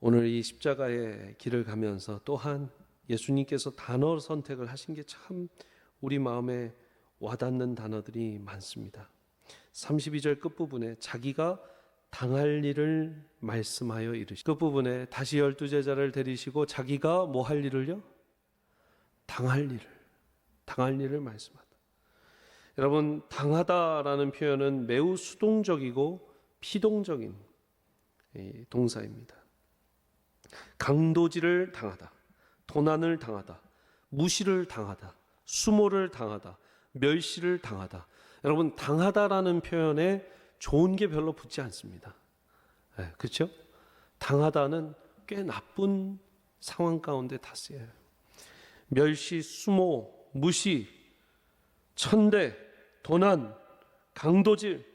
오늘 이 십자가의 길을 가면서 또한 예수님께서 단어 선택을 하신 게 참 우리 마음에 와닿는 단어들이 많습니다. 32절 끝부분에 자기가 당할 일을 말씀하여 이르시고, 끝부분에 다시 12제자를 데리시고 자기가 뭐 할 일을요? 당할 일을 말씀하다. 여러분, 당하다라는 표현은 매우 수동적이고 피동적인 동사입니다. 강도질을 당하다, 도난을 당하다, 무시를 당하다, 수모를 당하다, 멸시를 당하다. 여러분, 당하다라는 표현에 좋은 게 별로 붙지 않습니다. 그렇죠? 당하다는 꽤 나쁜 상황 가운데 다 쓰여요. 멸시, 수모, 무시, 천대, 도난, 강도질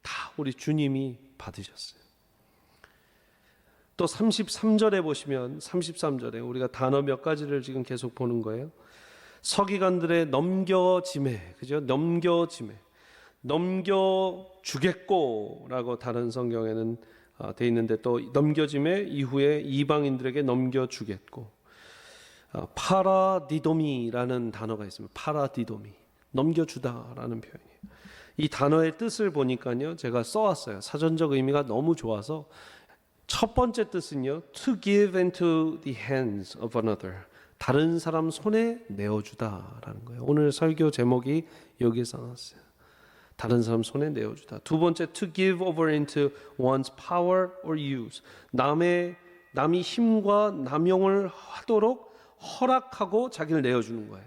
다 우리 주님이 받으셨어요. 또 33절에 보시면 33절에 우리가 단어 몇 가지를 지금 계속 보는 거예요. 서기관들의 넘겨짐에, 그죠? 넘겨짐에, 넘겨주겠고라고 다른 성경에는 돼 있는데, 또 넘겨짐에 이후에 이방인들에게 넘겨주겠고, 파라디도미라는 단어가 있습니다. 파라디도미, 넘겨주다라는 표현이에요. 이 단어의 뜻을 보니까요, 제가 써왔어요. 사전적 의미가 너무 좋아서. 첫 번째 뜻은요, to give into the hands of another, 다른 사람 손에 내어주다라는 거예요. 오늘 설교 제목이 여기에서 나왔어요. 다른 사람 손에 내어주다. 두 번째, to give over into one's power or use, 남이 힘과 남용을 하도록 허락하고 자기를 내어주는 거예요.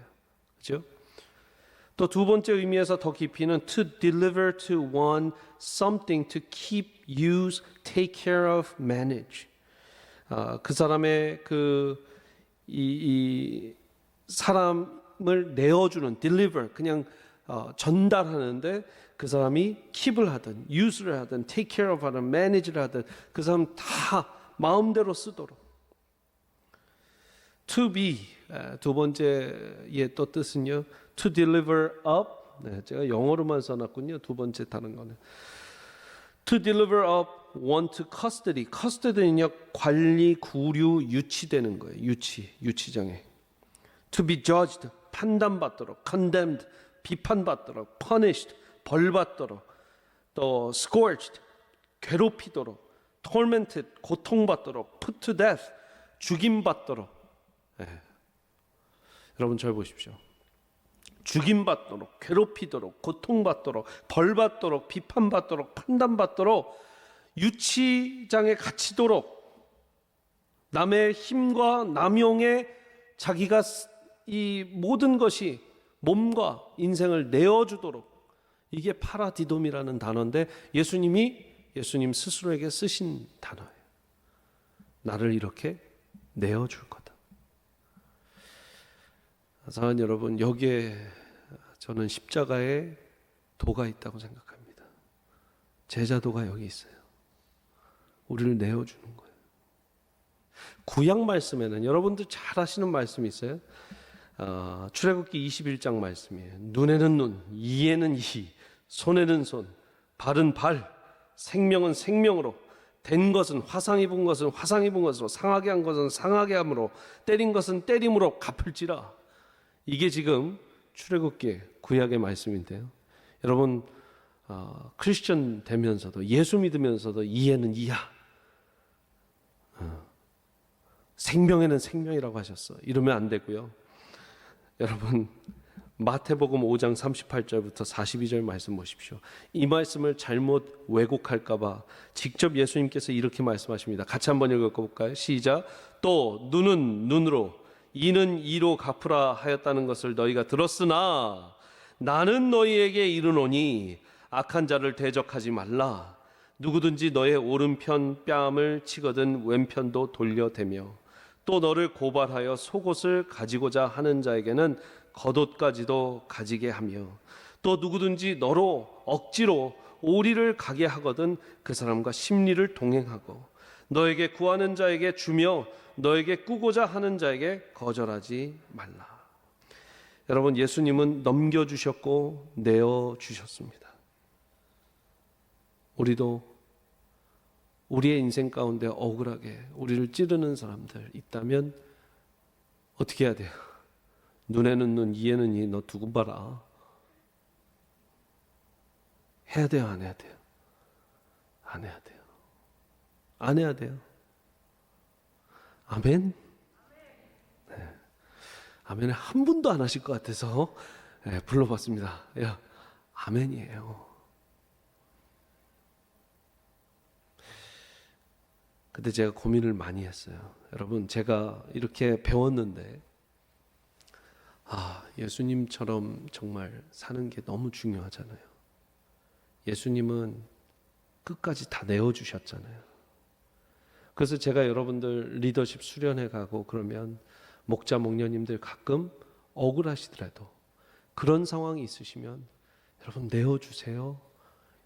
그렇죠? 또 두 번째 의미에서 더 깊이는 to deliver to one something to keep, use, take care of, manage. 그 사람의 이 사람을 내어주는, deliver, 그냥 전달하는데 그 사람이 keep을 하든 use를 하든 take care of 하든 manage를 하든 그 사람 다 마음대로 쓰도록. to be, 두 번째의 또 뜻은요, to deliver up. 제가 영어로만 써놨군요. 두 번째 다른 거는 to deliver up one to custody. custody는요, 관리, 구류, 유치되는 거예요. 유치장에. to be judged, 판단받도록. condemned, 비판받도록. punished, 벌받도록. 또 scourged, 괴롭히도록. tormented, 고통받도록. put to death, 죽임받도록. 여러분 잘 보십시오. 죽임받도록, 괴롭히도록, 고통받도록, 벌받도록, 비판받도록, 판단받도록, 유치장에 갇히도록, 남의 힘과 남용에 자기가 이 모든 것이 몸과 인생을 내어주도록, 이게 파라디돔이라는 단어인데 예수님 스스로에게 쓰신 단어예요. 나를 이렇게 내어줄 거다. 사랑하는 여러분, 여기에 저는 십자가의 도가 있다고 생각합니다. 제자도가 여기 있어요. 우리를 내어주는 거예요. 구약 말씀에는 여러분들 잘 아시는 말씀이 있어요. 출애굽기 21장 말씀이에요. 눈에는 눈, 이에는 이, 손에는 손, 발은 발, 생명은 생명으로, 된 것은 화상 입은 것은 화상 입은 것으로, 상하게 한 것은 상하게 함으로, 때린 것은 때림으로 갚을지라. 이게 지금 출애굽기 구약의 말씀인데요. 여러분, 크리스천 되면서도, 예수 믿으면서도 이에는 이야, 생명에는 생명이라고 하셨어. 이러면 안 되고요. 여러분, 마태복음 5장 38절부터 42절 말씀 보십시오. 이 말씀을 잘못 왜곡할까 봐 직접 예수님께서 이렇게 말씀하십니다. 같이 한번 읽어볼까요? 시작. 또 눈은 눈으로, 이는 이로 갚으라 하였다는 것을 너희가 들었으나 나는 너희에게 이르노니 악한 자를 대적하지 말라. 누구든지 너의 오른편 뺨을 치거든 왼편도 돌려대며, 또 너를 고발하여 속옷을 가지고자 하는 자에게는 겉옷까지도 가지게 하며, 또 누구든지 너로 억지로 오리를 가게 하거든 그 사람과 심리를 동행하고, 너에게 구하는 자에게 주며 너에게 꾸고자 하는 자에게 거절하지 말라. 여러분, 예수님은 넘겨주셨고 내어주셨습니다. 우리의 인생 가운데 억울하게 우리를 찌르는 사람들 있다면 어떻게 해야 돼요? 눈에는 눈, 이에는 이, 너 두고 봐라. 해야 돼요, 안 해야 돼요? 안 해야 돼요. 안 해야 돼요. 아멘? 네. 아멘을 한 분도 안 하실 것 같아서 네, 불러봤습니다. 야, 아멘이에요. 근데 제가 고민을 많이 했어요. 여러분, 제가 이렇게 배웠는데 예수님처럼 정말 사는 게 너무 중요하잖아요. 예수님은 끝까지 다 내어주셨잖아요. 그래서 제가 여러분들 리더십 수련회 가고 그러면 목자 목녀님들 가끔 억울하시더라도 그런 상황이 있으시면 여러분 내어주세요.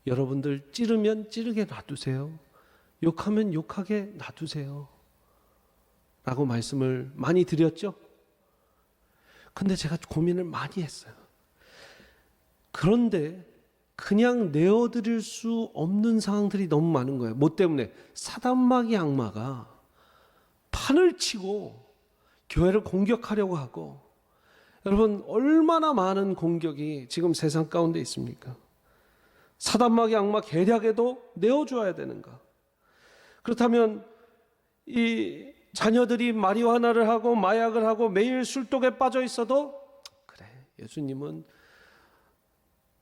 여러분들 찌르면 찌르게 놔두세요. 욕하면 욕하게 놔두세요. 라고 말씀을 많이 드렸죠. 근데 제가 고민을 많이 했어요. 그런데 그냥 내어드릴 수 없는 상황들이 너무 많은 거예요. 뭐 때문에? 사단마귀 악마가 판을 치고 교회를 공격하려고 하고, 여러분 얼마나 많은 공격이 지금 세상 가운데 있습니까? 사단마귀 악마 계략에도 내어줘야 되는가? 그렇다면 이 자녀들이 마리화나를 하고 마약을 하고 매일 술독에 빠져 있어도 그래, 예수님은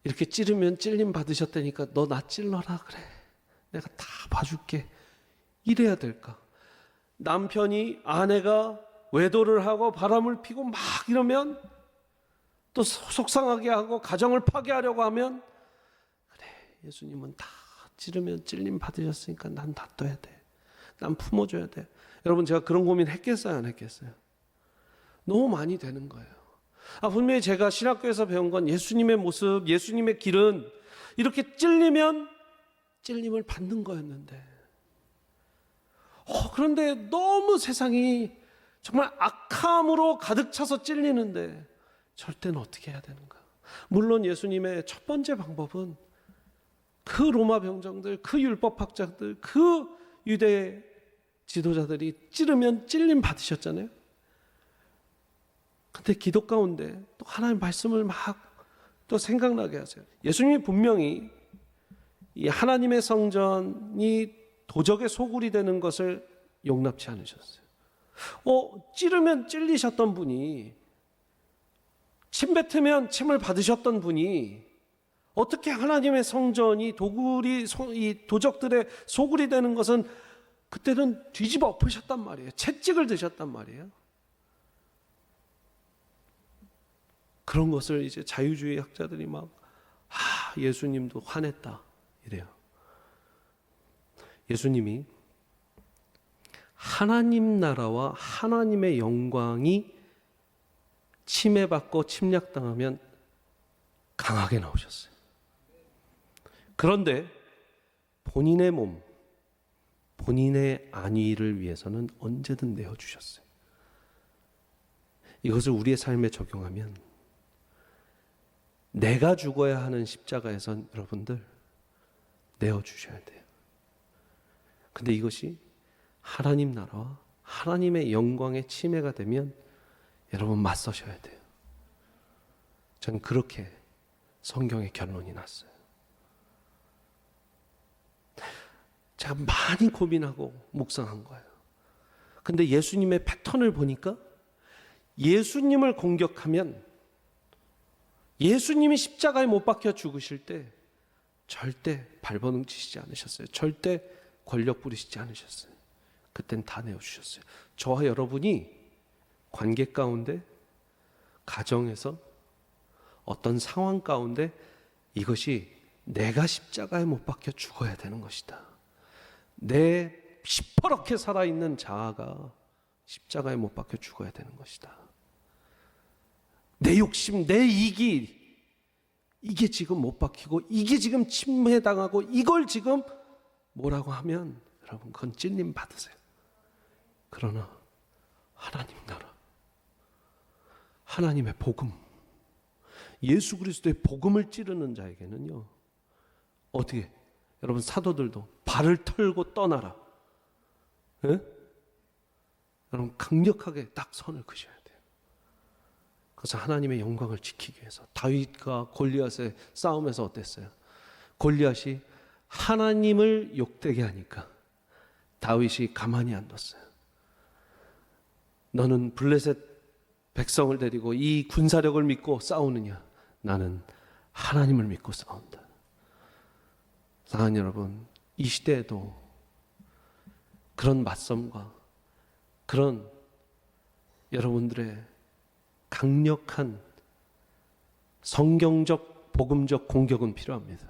이렇게 찌르면 찔림 받으셨다니까 너 나 찔러라, 그래, 내가 다 봐줄게, 이래야 될까? 남편이 아내가 외도를 하고 바람을 피고 막 이러면 또 속상하게 하고 가정을 파괴하려고 하면 그래, 예수님은 다 찌르면 찔림 받으셨으니까 난 놔둬야 돼, 난 품어줘야 돼. 여러분, 제가 그런 고민 했겠어요, 안 했겠어요? 너무 많이 되는 거예요. 분명히 제가 신학교에서 배운 건 예수님의 모습, 예수님의 길은 이렇게 찔리면 찔림을 받는 거였는데, 그런데 너무 세상이 정말 악함으로 가득 차서 찔리는데 절대는 어떻게 해야 되는가? 물론 예수님의 첫 번째 방법은 그 로마 병정들, 그 율법학자들, 그 유대 지도자들이 찌르면 찔림 받으셨잖아요. 근데 기도 가운데 또 하나님의 말씀을 막 또 생각나게 하세요. 예수님이 분명히 이 하나님의 성전이 도적의 소굴이 되는 것을 용납치 않으셨어요. 찌르면 찔리셨던 분이, 침 뱉으면 침을 받으셨던 분이 어떻게 하나님의 성전이 이 도적들의 소굴이 되는 것은, 그때는 뒤집어 엎으셨단 말이에요. 채찍을 드셨단 말이에요. 그런 것을 이제 자유주의 학자들이 막 예수님도 화냈다 이래요. 예수님이 하나님 나라와 하나님의 영광이 침해받고 침략당하면 강하게 나오셨어요. 그런데 본인의 몸, 본인의 안위를 위해서는 언제든 내어주셨어요. 이것을 우리의 삶에 적용하면 내가 죽어야 하는 십자가에선 여러분들 내어주셔야 돼요. 근데 이것이 하나님 나라와 하나님의 영광의 침해가 되면 여러분 맞서셔야 돼요. 저는 그렇게 성경의 결론이 났어요. 제가 많이 고민하고 묵상한 거예요. 근데 예수님의 패턴을 보니까 예수님을 공격하면, 예수님이 십자가에 못 박혀 죽으실 때 절대 발버둥 치시지 않으셨어요. 절대 권력 부리시지 않으셨어요. 그땐 다 내어주셨어요. 저와 여러분이 관계 가운데, 가정에서, 어떤 상황 가운데 이것이 내가 십자가에 못 박혀 죽어야 되는 것이다, 내 시퍼렇게 살아있는 자아가 십자가에 못 박혀 죽어야 되는 것이다, 내 욕심, 내 이기, 이게 지금 못 박히고 이게 지금 침해당하고 이걸 지금 뭐라고 하면 여러분 그건 찔림 받으세요. 그러나 하나님 나라, 하나님의 복음, 예수 그리스도의 복음을 찌르는 자에게는요, 어떻게, 여러분 사도들도 발을 털고 떠나라. 예? 여러분 강력하게 딱 선을 그셔야 돼요. 그래서 하나님의 영광을 지키기 위해서 다윗과 골리앗의 싸움에서 어땠어요? 골리앗이 하나님을 욕되게 하니까 다윗이 가만히 안 뒀어요. 너는 블레셋 백성을 데리고 이 군사력을 믿고 싸우느냐? 나는 하나님을 믿고 싸운다. 사랑하는 여러분, 이 시대에도 그런 맞섬과 그런 여러분들의 강력한 성경적 복음적 공격은 필요합니다.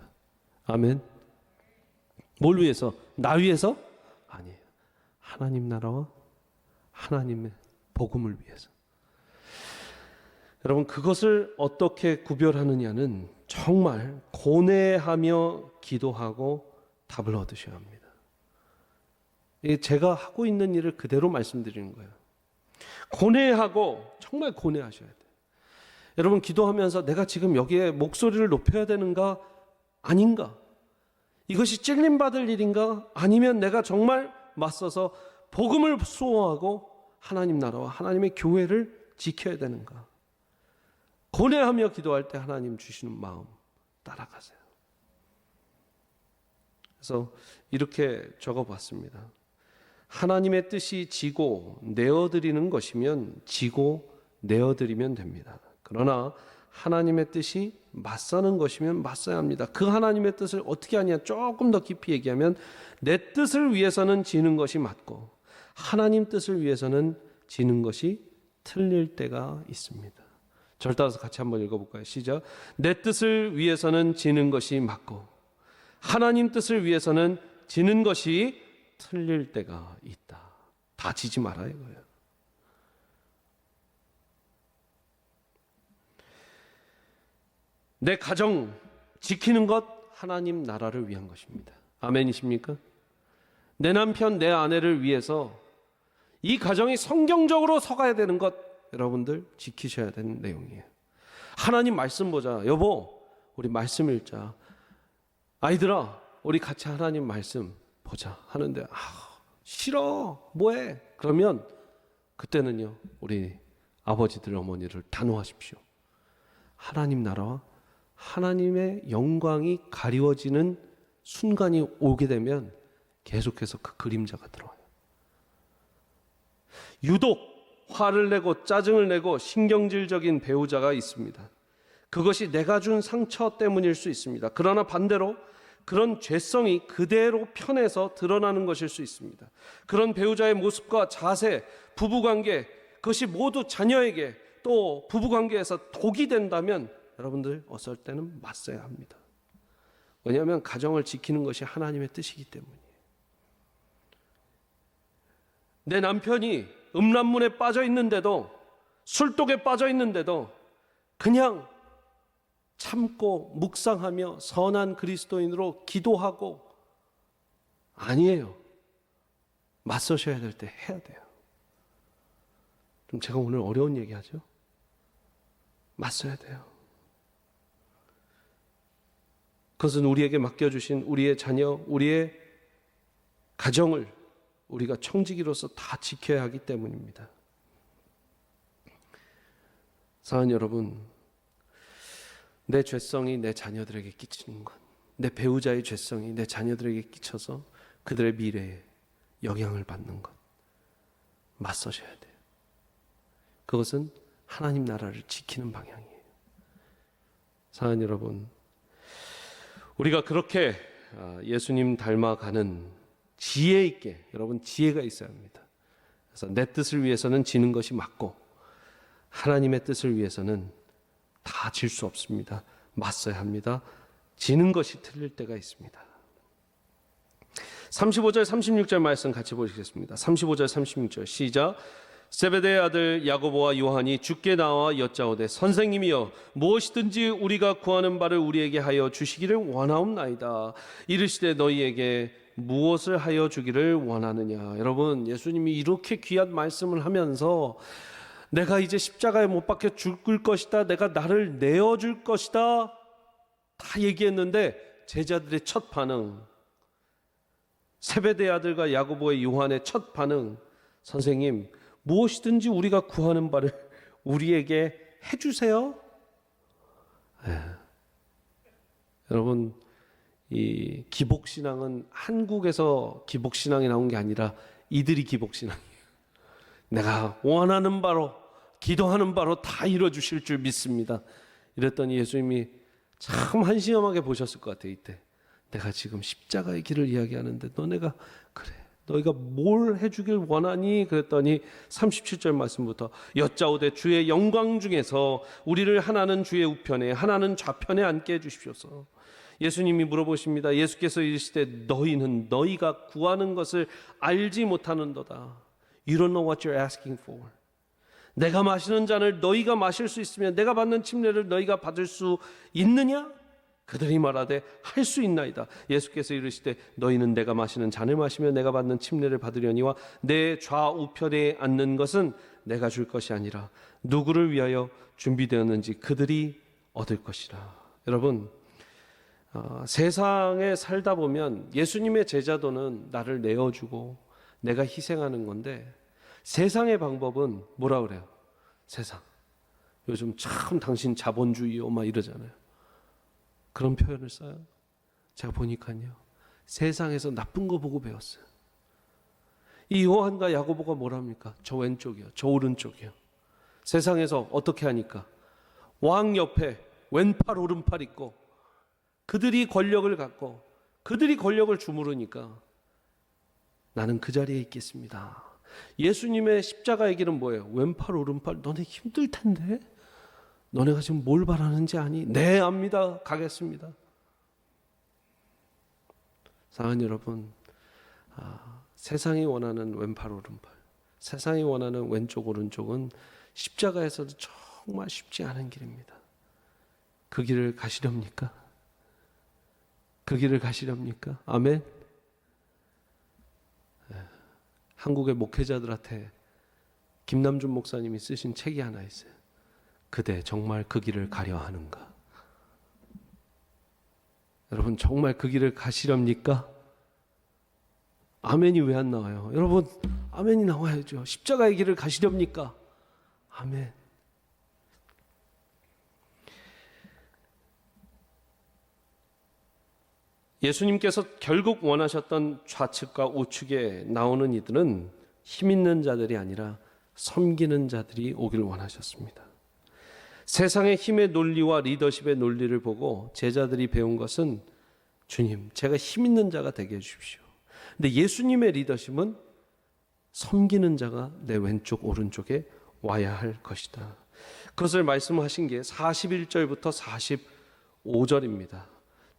아멘. 뭘 위해서? 나 위해서? 아니에요. 하나님 나라와 하나님의 복음을 위해서. 여러분 그것을 어떻게 구별하느냐는 정말 고뇌하며 기도하고 답을 얻으셔야 합니다. 제가 하고 있는 일을 그대로 말씀드리는 거예요. 고뇌하고 정말 고뇌하셔야 돼요. 여러분 기도하면서 내가 지금 여기에 목소리를 높여야 되는가 아닌가? 이것이 찔림받을 일인가? 아니면 내가 정말 맞서서 복음을 수호하고 하나님 나라와 하나님의 교회를 지켜야 되는가? 고뇌하며 기도할 때 하나님 주시는 마음 따라가세요. 그래서 이렇게 적어봤습니다. 하나님의 뜻이 지고 내어드리는 것이면 지고 내어드리면 됩니다. 그러나 하나님의 뜻이 맞서는 것이면 맞서야 합니다. 그 하나님의 뜻을 어떻게 하냐? 조금 더 깊이 얘기하면 내 뜻을 위해서는 지는 것이 맞고 하나님 뜻을 위해서는 지는 것이 틀릴 때가 있습니다. 절 따라서 같이 한번 읽어볼까요? 시작. 내 뜻을 위해서는 지는 것이 맞고 하나님 뜻을 위해서는 지는 것이 틀릴 때가 있다. 다 지지 마라 이거예요. 내 가정 지키는 것 하나님 나라를 위한 것입니다. 아멘이십니까? 내 남편 내 아내를 위해서 이 가정이 성경적으로 서가야 되는 것 여러분들 지키셔야 되는 내용이에요. 하나님 말씀 보자. 여보 우리 말씀 읽자. 아이들아 우리 같이 하나님 말씀 보자 하는데 싫어 뭐해? 그러면 그때는요 우리 아버지들 어머니를 단호하십시오. 하나님 나라와 하나님의 영광이 가리워지는 순간이 오게 되면 계속해서 그 그림자가 들어와요. 유독 화를 내고 짜증을 내고 신경질적인 배우자가 있습니다. 그것이 내가 준 상처 때문일 수 있습니다. 그러나 반대로 그런 죄성이 그대로 편해서 드러나는 것일 수 있습니다. 그런 배우자의 모습과 자세, 부부관계 그것이 모두 자녀에게 또 부부관계에서 독이 된다면 여러분들 어떨 때는 맞서야 합니다. 왜냐하면 가정을 지키는 것이 하나님의 뜻이기 때문이에요. 내 남편이 음란문에 빠져 있는데도 술독에 빠져 있는데도 그냥 참고 묵상하며 선한 그리스도인으로 기도하고 아니에요. 맞서셔야 될 때 해야 돼요. 좀 제가 오늘 어려운 얘기하죠? 맞서야 돼요. 그것은 우리에게 맡겨주신 우리의 자녀, 우리의 가정을 우리가 청지기로서 다 지켜야 하기 때문입니다. 사랑하는 여러분, 내 죄성이 내 자녀들에게 끼치는 것, 내 배우자의 죄성이 내 자녀들에게 끼쳐서 그들의 미래에 영향을 받는 것, 맞서셔야 돼요. 그것은 하나님 나라를 지키는 방향이에요. 사랑하는 여러분, 우리가 그렇게 예수님 닮아가는 지혜 있게, 여러분 지혜가 있어야 합니다. 그래서 내 뜻을 위해서는 지는 것이 맞고 하나님의 뜻을 위해서는 다 질 수 없습니다. 맞서야 합니다. 지는 것이 틀릴 때가 있습니다. 35절 36절 말씀 같이 보시겠습니다. 35절 36절 시작. 세베대의 아들 야고보와 요한이 주께 나와 여짜오되 선생님이여 무엇이든지 우리가 구하는 바를 우리에게 하여 주시기를 원하옵나이다. 이르시되 너희에게 무엇을 하여 주기를 원하느냐. 여러분 예수님이 이렇게 귀한 말씀을 하면서 내가 이제 십자가에 못 박혀 죽을 것이다, 내가 나를 내어줄 것이다 다 얘기했는데 제자들의 첫 반응 세베대 아들과 야고보의 요한의 첫 반응, 선생님, 무엇이든지 우리가 구하는 바를 우리에게 해주세요. 여러분, 이 기복신앙은 한국에서 기복신앙이 나온 게 아니라 이들이 기복신앙이에요. 내가 원하는 바로, 기도하는 바로 다 이뤄주실 줄 믿습니다. 이랬더니 예수님이 참 한시험하게 보셨을 것 같아요. 이때 내가 지금 십자가의 길을 이야기하는데 너네가 그래, 너희가 뭘 해주길 원하니? 그랬더니 37절 말씀부터 여짜오되 주의 영광 중에서 우리를 하나는 주의 우편에 하나는 좌편에 앉게 해주십시오서. 예수님이 물어보십니다. 예수께서 이르시되 너희는 너희가 구하는 것을 알지 못하는도다. You don't know what you're asking for. 내가 마시는 잔을 너희가 마실 수 있으면 내가 받는 침례를 너희가 받을 수 있느냐? 그들이 말하되 할 수 있나이다. 예수께서 이르시되 너희는 내가 마시는 잔을 마시며 내가 받는 침례를 받으려니와 내 좌우편에 앉는 것은 내가 줄 것이 아니라 누구를 위하여 준비되었는지 그들이 얻을 것이라. 여러분, 세상에 살다 보면 예수님의 제자도는 나를 내어주고 내가 희생하는 건데, 세상의 방법은 뭐라 그래요? 세상, 요즘 참 당신 자본주의요 막 이러잖아요. 그런 표현을 써요. 제가 보니까요, 세상에서 나쁜 거 보고 배웠어요. 이 요한과 야고보가 뭐랍니까? 저 왼쪽이요, 저 오른쪽이요. 세상에서 어떻게 하니까 왕 옆에 왼팔 오른팔 있고 그들이 권력을 갖고 그들이 권력을 주무르니까 나는 그 자리에 있겠습니다. 예수님의 십자가의 길은 뭐예요? 왼팔 오른팔, 너네 힘들 텐데 너네가 지금 뭘 바라는지 아니? 네, 압니다. 가겠습니다. 사랑하는 여러분, 세상이 원하는 왼팔 오른팔, 세상이 원하는 왼쪽 오른쪽은 십자가에서도 정말 쉽지 않은 길입니다. 그 길을 가시렵니까? 그 길을 가시렵니까? 아멘. 한국의 목회자들한테 김남준 목사님이 쓰신 책이 하나 있어요. 그대 정말 그 길을 가려 하는가? 여러분, 정말 그 길을 가시렵니까? 아멘이 왜 안 나와요? 여러분, 아멘이 나와야죠. 십자가의 길을 가시렵니까? 아멘. 예수님께서 결국 원하셨던 좌측과 우측에 나오는 이들은 힘 있는 자들이 아니라 섬기는 자들이 오길 원하셨습니다. 세상의 힘의 논리와 리더십의 논리를 보고 제자들이 배운 것은 주님, 제가 힘 있는 자가 되게 해주십시오. 근데 예수님의 리더십은 섬기는 자가 내 왼쪽 오른쪽에 와야 할 것이다. 그것을 말씀하신 게 41절부터 45절입니다.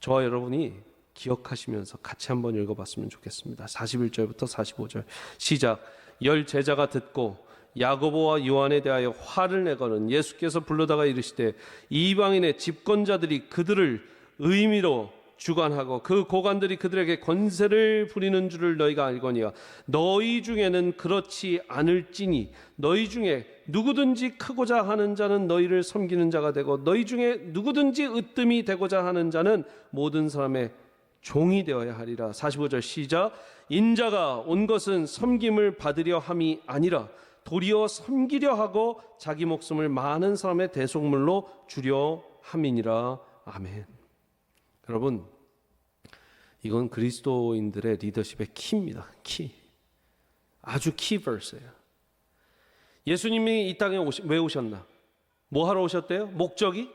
저와 여러분이 기억하시면서 같이 한번 읽어봤으면 좋겠습니다. 41절부터 45절 시작. 열 제자가 듣고 야고보와 요한에 대하여 화를 내거는 예수께서 불러다가 이르시되 이방인의 집권자들이 그들을 의미로 주관하고 그 고관들이 그들에게 권세를 부리는 줄을 너희가 알거니와 너희 중에는 그렇지 않을지니 너희 중에 누구든지 크고자 하는 자는 너희를 섬기는 자가 되고 너희 중에 누구든지 으뜸이 되고자 하는 자는 모든 사람의 종이 되어야 하리라. 45절 시작. 인자가 온 것은 섬김을 받으려 함이 아니라 도리어 섬기려 하고 자기 목숨을 많은 사람의 대속물로 주려 함이니라. 아멘. 여러분, 이건 그리스도인들의 리더십의 키입니다. 키. 아주 키 버스예요. 예수님이 이 땅에 왜 오셨나? 뭐 하러 오셨대요? 목적이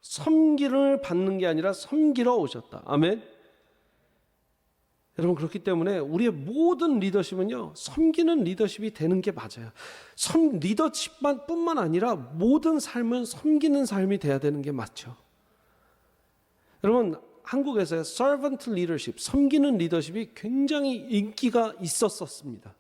섬기를 받는 게 아니라 섬기러 오셨다. 아멘. 여러분, 그렇기 때문에 우리의 모든 리더십은요, 섬기는 리더십이 되는 게 맞아요. 리더십만 뿐만 아니라 모든 삶은 섬기는 삶이 돼야 되는 게 맞죠. 여러분, 한국에서의 servant leadership, 섬기는 리더십이 굉장히 인기가 있었습니다.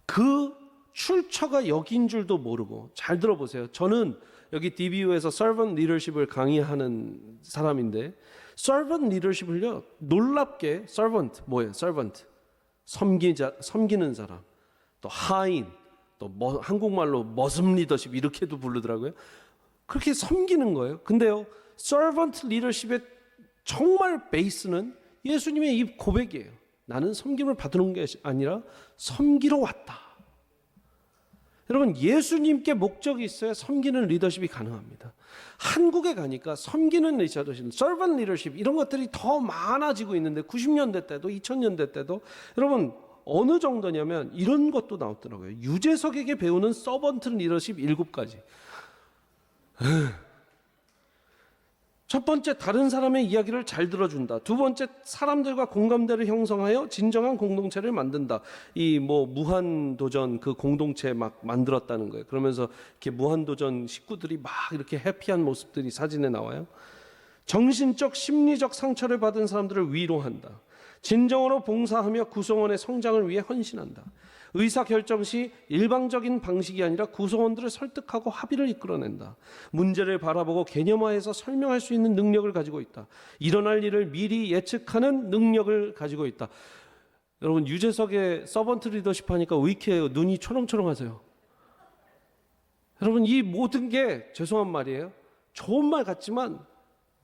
그 출처가 여기인 줄도 모르고, 잘 들어보세요. 저는 여기 DBU에서 servant leadership을 강의하는 사람인데, servant leadership을요, 놀랍게 servant 뭐예요? servant 섬기는 사람, 또 하인, 또 한국말로 머슴 리더십 이렇게도 부르더라고요. 그렇게 섬기는 거예요. 근데요, servant leadership의 정말 베이스는 예수님의 이 고백이에요. 나는 섬김을 받으러 온 게 아니라 섬기러 왔다. 여러분, 예수님께 목적이 있어야 섬기는 리더십이 가능합니다. 한국에 가니까 섬기는 리더십, 서번트 리더십 이런 것들이 더 많아지고 있는데 90년대 때도 2000년대 때도 여러분 어느 정도냐면 이런 것도 나왔더라고요. 유재석에게 배우는 서번트 리더십 7가지. 첫 번째, 다른 사람의 이야기를 잘 들어준다. 두 번째, 사람들과 공감대를 형성하여 진정한 공동체를 만든다. 이 무한도전 그 공동체 막 만들었다는 거예요. 그러면서 이렇게 무한도전 식구들이 막 이렇게 해피한 모습들이 사진에 나와요. 정신적, 심리적 상처를 받은 사람들을 위로한다. 진정으로 봉사하며 구성원의 성장을 위해 헌신한다. 의사결정 시 일방적인 방식이 아니라 구성원들을 설득하고 합의를 이끌어낸다. 문제를 바라보고 개념화해서 설명할 수 있는 능력을 가지고 있다. 일어날 일을 미리 예측하는 능력을 가지고 있다. 여러분, 유재석의 서번트 리더십 하니까 왜 이렇게 눈이 초롱초롱하세요? 여러분, 이 모든 게 죄송한 말이에요. 좋은 말 같지만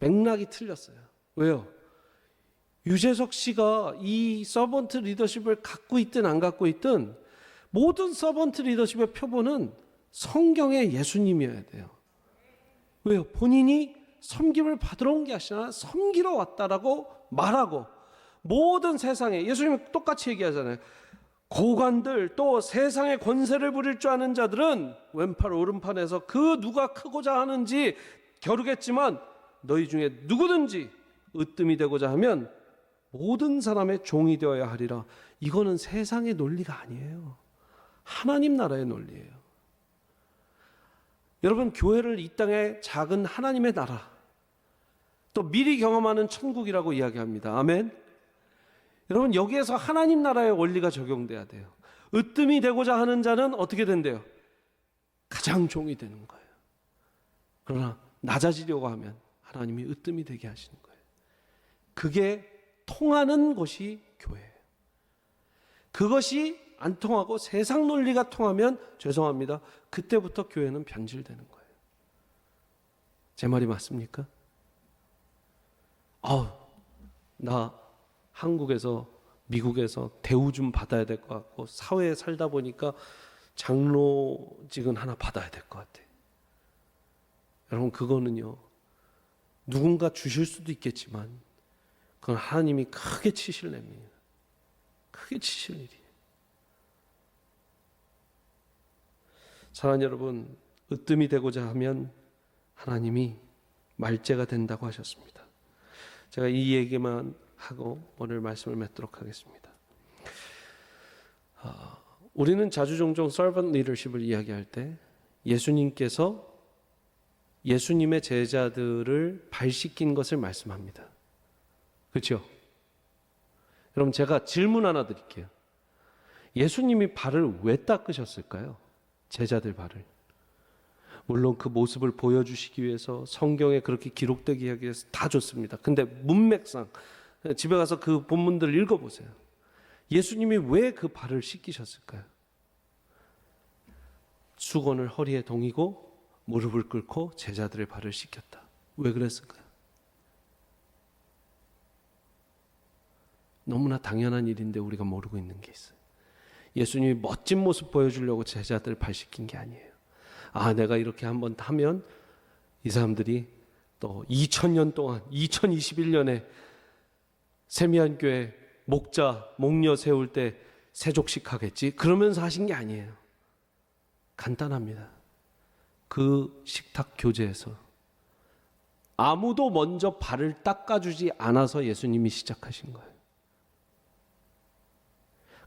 맥락이 틀렸어요. 왜요? 유재석 씨가 이 서번트 리더십을 갖고 있든 안 갖고 있든 모든 서번트 리더십의 표본은 성경의 예수님이어야 돼요. 왜요? 본인이 섬김을 받으러 온 게 아니라 섬기러 왔다라고 말하고 모든 세상에 예수님은 똑같이 얘기하잖아요. 고관들 또 세상의 권세를 부릴 줄 아는 자들은 왼팔 오른팔에서 그 누가 크고자 하는지 겨루겠지만 너희 중에 누구든지 으뜸이 되고자 하면 모든 사람의 종이 되어야 하리라. 이거는 세상의 논리가 아니에요. 하나님 나라의 논리예요. 여러분, 교회를 이 땅의 작은 하나님의 나라, 또 미리 경험하는 천국이라고 이야기합니다. 아멘. 여러분, 여기에서 하나님 나라의 원리가 적용돼야 돼요. 으뜸이 되고자 하는 자는 어떻게 된대요? 가장 종이 되는 거예요. 그러나 낮아지려고 하면 하나님이 으뜸이 되게 하시는 거예요. 그게 통하는 것이 교회예요. 그것이 안 통하고 세상 논리가 통하면 죄송합니다. 그때부터 교회는 변질되는 거예요. 제 말이 맞습니까? 나 한국에서 미국에서 대우 좀 받아야 될 것 같고 사회에 살다 보니까 장로직은 하나 받아야 될 것 같아요. 여러분, 그거는요, 누군가 주실 수도 있겠지만 그건 하나님이 크게 치실 냅니다. 크게 치실 일이에요. 사랑하는 여러분, 으뜸이 되고자 하면 하나님이 말재가 된다고 하셨습니다. 제가 이 얘기만 하고 오늘 말씀을 맺도록 하겠습니다. 우리는 자주 종종 servant leadership을 이야기할 때 예수님께서 예수님의 제자들을 발씻긴 것을 말씀합니다. 그렇죠? 여러분, 제가 질문 하나 드릴게요. 예수님이 발을 왜 닦으셨을까요? 제자들 발을. 물론 그 모습을 보여주시기 위해서, 성경에 그렇게 기록되게 하기 위해서 다 좋습니다. 근데 문맥상 집에 가서 그 본문들을 읽어보세요. 예수님이 왜 그 발을 씻기셨을까요? 수건을 허리에 동이고 무릎을 꿇고 제자들의 발을 씻겼다. 왜 그랬을까요? 너무나 당연한 일인데 우리가 모르고 있는 게 있어요. 예수님이 멋진 모습 보여주려고 제자들을 발 씻긴 게 아니에요. 내가 이렇게 한번 하면 이 사람들이 또 2000년 동안 2021년에 세미한 교회 목녀 세울 때 세족식 하겠지, 그러면서 하신 게 아니에요. 간단합니다. 그 식탁 교제에서 아무도 먼저 발을 닦아주지 않아서 예수님이 시작하신 거예요.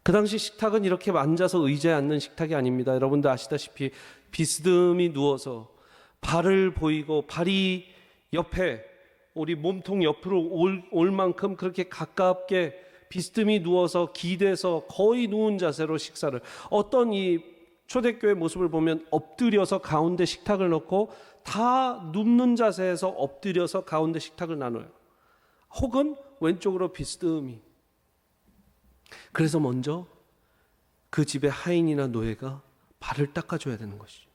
그 당시 식탁은 이렇게 앉아서 의자에 앉는 식탁이 아닙니다. 여러분들 아시다시피 비스듬히 누워서 발을 보이고 발이 옆에 우리 몸통 옆으로 올 만큼 그렇게 가깝게 비스듬히 누워서 기대서 거의 누운 자세로 식사를, 어떤 이 초대교회 모습을 보면 엎드려서 가운데 식탁을 놓고 다 눕는 자세에서 엎드려서 가운데 식탁을 나눠요. 혹은 왼쪽으로 비스듬히. 그래서 먼저 그 집의 하인이나 노예가 발을 닦아줘야 되는 것이죠.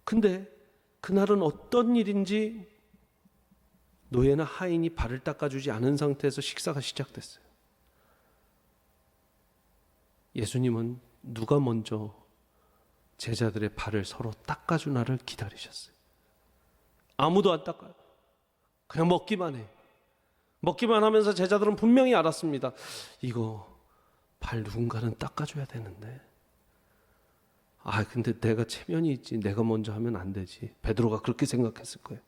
근데 그날은 어떤 일인지 노예나 하인이 발을 닦아주지 않은 상태에서 식사가 시작됐어요. 예수님은 누가 먼저 제자들의 발을 서로 닦아주나를 기다리셨어요. 아무도 안 닦아요. 그냥 먹기만 해. 먹기만 하면서 제자들은 분명히 알았습니다. 이거 발 누군가는 닦아줘야 되는데. 근데 내가 체면이 있지. 내가 먼저 하면 안 되지. 베드로가 그렇게 생각했을 거예요.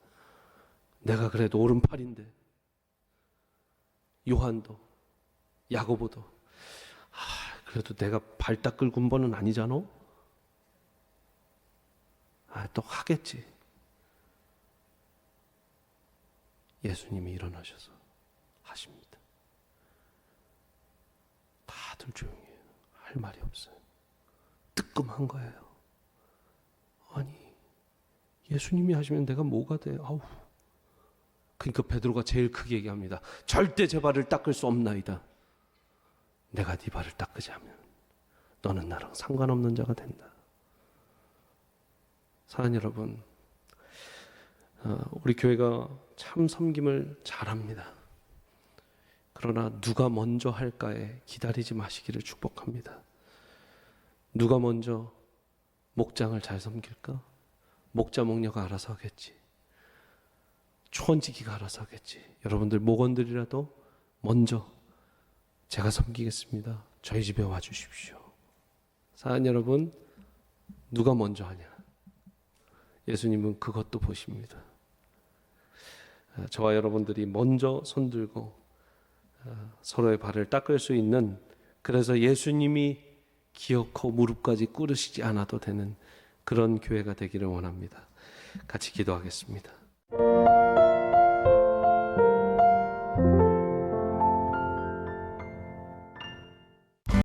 내가 그래도 오른팔인데. 요한도, 야고보도. 그래도 내가 발 닦을 군번은 아니잖아. 또 하겠지. 예수님이 일어나셔서 하십니다. 다들 조용히 해요. 할 말이 없어요. 뜨끔한 거예요. 아니, 예수님이 하시면 내가 뭐가 돼? 그러니까 베드로가 제일 크게 얘기합니다. 절대 제 발을 닦을 수 없나이다. 내가 네 발을 닦으지 않으면 너는 나랑 상관없는 자가 된다. 사랑하는 여러분, 우리 교회가 참 섬김을 잘합니다. 그러나 누가 먼저 할까에 기다리지 마시기를 축복합니다. 누가 먼저 목장을 잘 섬길까? 목자 목녀가 알아서 하겠지. 초원지기가 알아서 하겠지. 여러분들 목원들이라도 먼저 제가 섬기겠습니다. 저희 집에 와주십시오. 사랑하는 여러분, 누가 먼저 하냐? 예수님은 그것도 보십니다. 저와 여러분들이 먼저 손들고 서로의 발을 닦을 수 있는, 그래서 예수님이 기어코 무릎까지 꿇으시지 않아도 되는 그런 교회가 되기를 원합니다. 같이 기도하겠습니다.